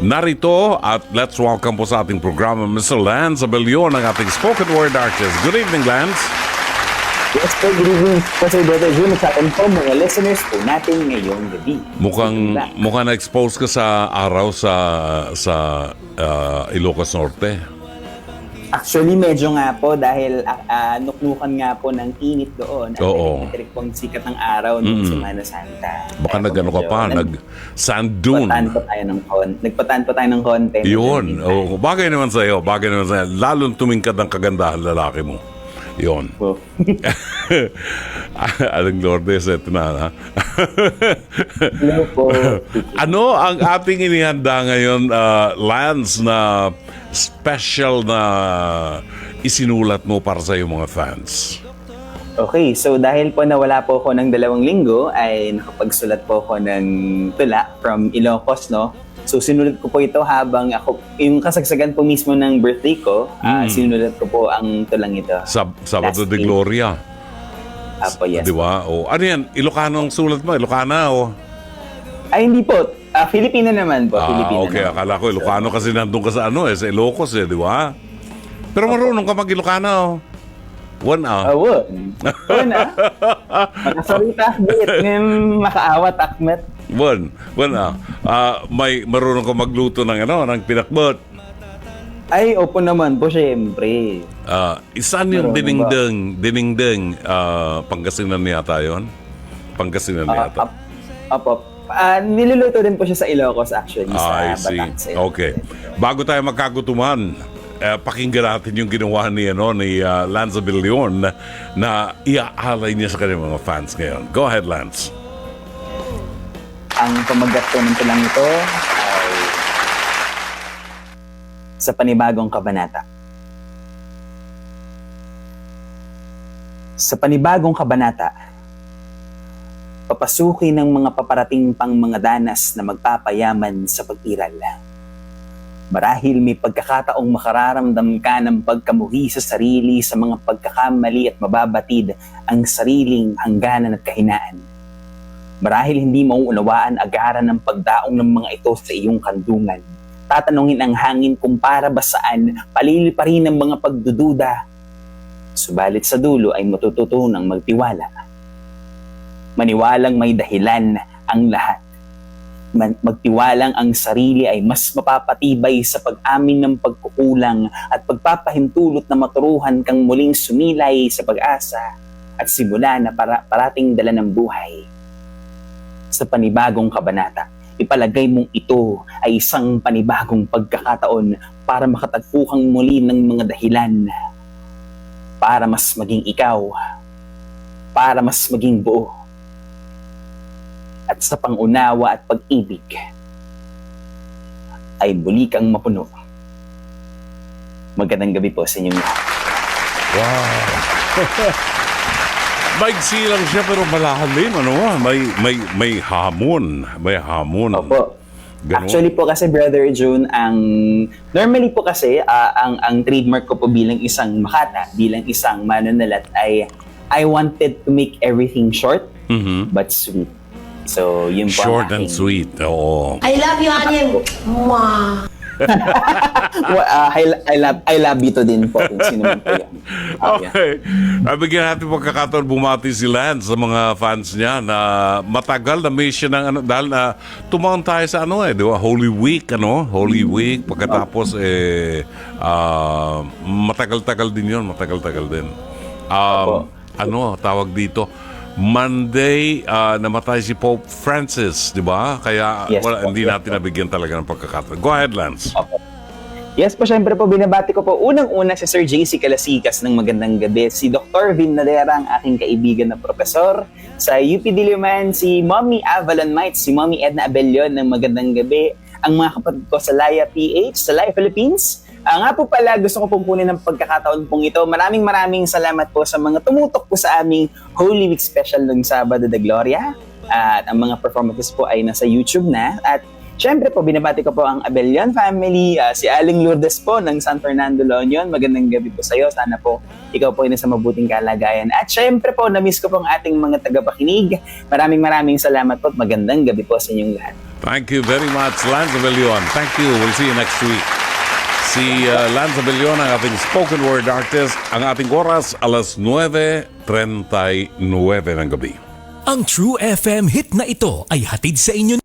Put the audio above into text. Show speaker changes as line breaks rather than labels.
narito at let's welcome po sa ating programa Mr. Lance Abellion, ang ating spoken word artist. Good evening, Lance.
Yes po, good evening po sa Brother June at sa atin po mga listeners po natin ngayong gabi.
Mukhang na-expose ka sa araw sa Ilocos Norte.
Actually, medyo nga po dahil nuknukan nga po ng init doon. At elektrik po ang sikat ng araw ng Semana Santa.
Baka nag-ano ka pa, nag-sand dune.
Nagpataan po tayo ng konti.
Yun, bagay naman sa'yo. Lalong tumingkad ang kagandahan lalaki mo. Yun.
Po.
Aling Lourdes, ito na, ha?
Hello po.
Ano ang ating inihanda ngayon, Lance, na special na isinulat mo para sa iyong mga fans?
Okay, so dahil po nawala po ako ng 2 linggo, ay nakapagsulat po ako ng tula from Ilocos, no? So sinulat ko po ito habang ako, yung kasagsagan po mismo ng birthday ko, sinulat ko po ang tulang ito.
Sabado de Gloria.
Apo, yes.
Di ba? O, ano yan? Ilocano ang sulat mo? Ilocana o?
Ay, hindi po. Filipino naman po. Filipino
Okay.
naman.
Akala ko Ilocano kasi nandun ka sa sa Ilocos di ba? Pero marunong ka mag-Ilocana o?
One Makasalita, bit. Makaawat, akmet.
May marunong ka magluto ng pinakbot.
Ay, opo naman po, syempre.
Isan yung diningding, Pangasinan yata yun? Pangasinan yata.
Opo. Niluluto din po siya sa Ilocos actually, sa
I see.
Batangas.
Okay. Bago tayo magkagutuman, pakinggan natin yung ginawa ni Lance Abellion na iaalay niya sa kanyang mga fans ngayon. Go ahead, Lance.
Ang pamagat po ng tulang ito ay sa panibagong kabanata. Sa panibagong kabanata, papasukin ng mga paparating pang mga danas na magpapayaman sa pag-iral. Marahil may pagkakataong makararamdam ka ng pagkamuhi sa sarili sa mga pagkakamali at mababatid ang sariling hangganan at kahinaan. Marahil hindi mauunawaan agaran ng pagdaong ng mga ito sa iyong kandungan. Tatanungin ang hangin kung para ba saan palili pa rin ang mga pagdududa. Subalit sa dulo ay matututunang magtiwala. Maniwalang may dahilan ang lahat. Magtiwalang ang sarili ay mas mapapatibay sa pag-amin ng pagkukulang at pagpapahintulot na maturuhan kang muling sumilay sa pag-asa at simula na parating dala ng buhay. Sa panibagong kabanata, ipalagay mong ito ay isang panibagong pagkakataon para makatagpo kang muli ng mga dahilan para mas maging ikaw, para mas maging buo. At sa pangunawa at pag-ibig ay muli kang mapuno. Magandang gabi po sa inyong lahat.
Wow! Maigsi lang siya pero malalim, may hamon. May hamon.
Opo.
Ganun.
Actually po kasi Brother June, normally po kasi ang trademark ko po bilang isang makata, bilang isang manunulat ay I wanted to make everything short but sweet. So, yun po
short and sweet. Oo.
I love you, honey. Mwah.
I love you to din po kung sino man po yan.
Okay. Bigyan natin pagkakataon bumati si Lance sa mga fans niya na matagal na may siya ng dahil na tumaon tayo sa di ba? Holy Week, Holy Week. Pagkatapos, matagal-tagal din yun. Matagal-tagal din. Tawag dito? Monday, namatay si Pope Francis, di ba? Kaya hindi natin nabigyan talaga ng pagkakataon. Go ahead, Lance.
Yes po, syempre po, binabati ko po unang-una si Sir JC Calasigas ng magandang gabi. Si Dr. Vin Nadera, ang aking kaibigan na profesor. Sa UP Diliman, si Mommy Avalon Mites, si Mommy Edna Abellion ng magandang gabi. Ang mga kapatid ko sa Laya PH, sa Laya Philippines. Nga po pala, gusto ko pong kunin ng pagkakataon pong ito. Maraming salamat po sa mga tumutok po sa aming Holy Week Special ng Sabado de Gloria. At ang mga performances po ay nasa YouTube na. At syempre po, binabati ko po ang Abellion family, si Aling Lourdes po ng San Fernando, La Union. Magandang gabi po sa iyo. Sana po ikaw po ay nasa mabuting kalagayan. At syempre po, na-miss ko po ang ating mga tagapakinig. Maraming salamat po at magandang gabi po sa inyong lahat.
Thank you very much, Lance Abellion. Thank you. We'll see you next week. Si Lance Abellion, ang ating spoken word artist. Ang ating oras, alas 9:39 ng gabi.
Ang True FM hit na ito ay hatid sa inyo